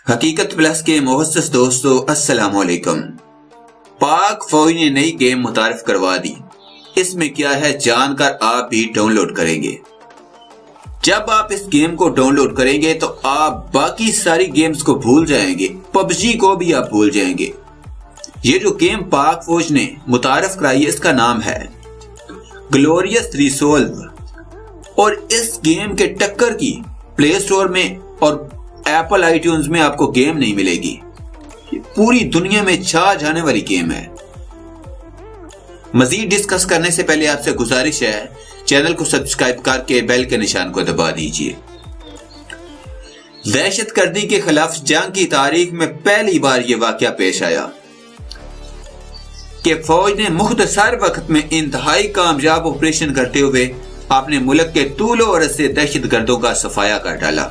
हकीकत प्लस के मोहस्सस दोस्तों अस्सलाम वालेकुम। पाक फौज ने नई गेम मुतारिफ करवा दी। इसमें क्या है जानकर आप भी डाउनलोड करेंगे। जब आप इस गेम को डाउनलोड करेंगे तो आप बाकी सारी गेम्स को भूल जाएंगे, पबजी को भी आप भूल जाएंगे। ये जो गेम पाक फौज ने मुतारिफ कराई है इसका नाम है ग्लोरियस रिसोल्व और इस गेम के टक्कर की प्ले स्टोर में और एप्पल आईट्यून्स में आपको गेम नहीं मिलेगी। ये पूरी दुनिया में छा जाने वाली गेम है। मजीद डिस्कस करने से पहले आपसे गुजारिश है चैनल को सब्सक्राइब करके बेल के निशान को दबा दीजिए। दहशतगर्दी के खिलाफ जंग की तारीख में पहली बार यह वाकया पेश आया कि फौज ने मुख्तसर वक्त में इंतहाई कामयाब ऑपरेशन करते हुए अपने मुल्क के तूलो और से दहशतगर्दों का सफाया कर डाला।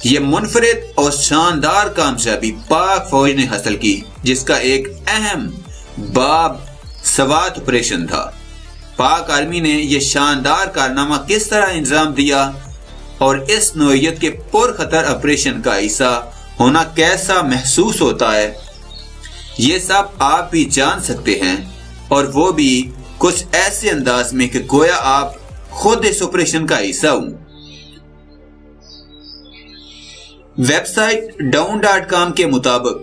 यह मुनफरिद और शानदार कामयाबी पाक फौज ने हासिल की, जिसका एक अहम बाब सवात ऑपरेशन था। पाक आर्मी ने यह शानदार कारनामा किस तरह इंजाम दिया और इस नौइयत के पुरखतर ऑपरेशन का हिस्सा होना कैसा महसूस होता है, ये सब आप भी जान सकते हैं, और वो भी कुछ ऐसे अंदाज में कि गोया आप खुद इस ऑपरेशन का हिस्सा हूं। वेबसाइट डाउन.com के मुताबिक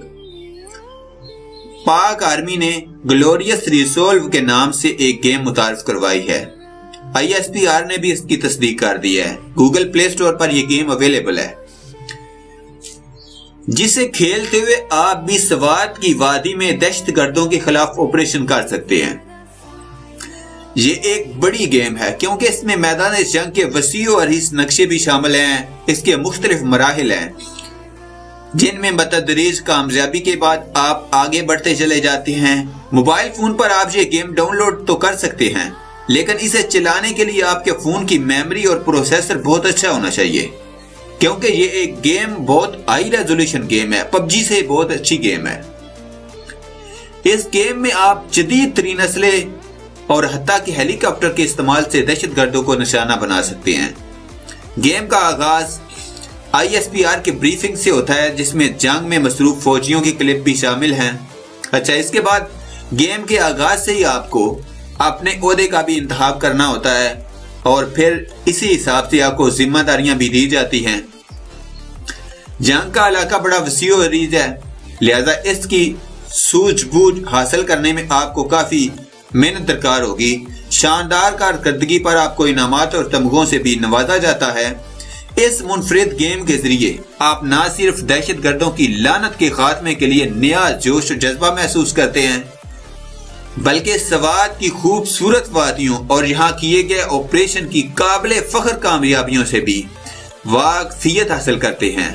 पाक आर्मी ने ग्लोरियस रिसोल्व के नाम से एक गेम मुतारिफ करवाई है। ISPR ने भी इसकी तस्दीक कर दी है। गूगल प्ले स्टोर पर यह गेम अवेलेबल है, जिसे खेलते हुए आप भी सवात की वादी में दहशतगर्दों के खिलाफ ऑपरेशन कर सकते हैं। ये एक बड़ी गेम है क्योंकि इसमें मैदान जंग के वसी और अरीस नक्शे भी शामिल हैं। इसके मुख्तलिफ मराहिल हैं जिनमें बतदरीज कामयाबी के बाद आप आगे बढ़ते चले जाते हैं। मोबाइल फोन पर आप ये गेम डाउनलोड तो कर सकते हैं, लेकिन इसे चलाने के लिए आपके फोन की मेमोरी और प्रोसेसर बहुत अच्छा होना चाहिए, क्योंकि ये एक गेम बहुत हाई रेजोल्यूशन गेम है। पबजी से बहुत अच्छी गेम है। इस गेम में आप जदीद तरीन असले और हत्ता कि हेलीकॉप्टर के इस्तेमाल से दहशतगर्दों को निशाना बना सकते हैं। गेम का आगाज ISPR के ब्रीफिंग से होता है, जिसमें जंग में मसरूफ फौजियों की क्लिप भी शामिल हैं। अच्छा, इसके बाद गेम के आगाज से ही आपको अपने ओहदे का भी इंतखाब करना होता है और फिर इसी हिसाब से आपको जिम्मेदारियां भी दी जाती हैं। जंग का इलाका बड़ा वसी और अरीज है, लिहाजा इसकी सूझबूझ हासिल करने में आपको काफी मेहनत दरकार होगी। शानदार कारकर्दगी पर आपको इनामात और तमगों से भी नवाजा जाता है। इस मुनफरिद गेम के जरिए आप न सिर्फ दहशतगर्दों की लानत के खात्मे के लिए नया जोश और जज्बा महसूस करते हैं, बल्कि सवात की खूबसूरत वादियों और यहाँ किए गए ऑपरेशन की काबिल फख्र कामयाबियों से भी वाकफियत हासिल करते हैं।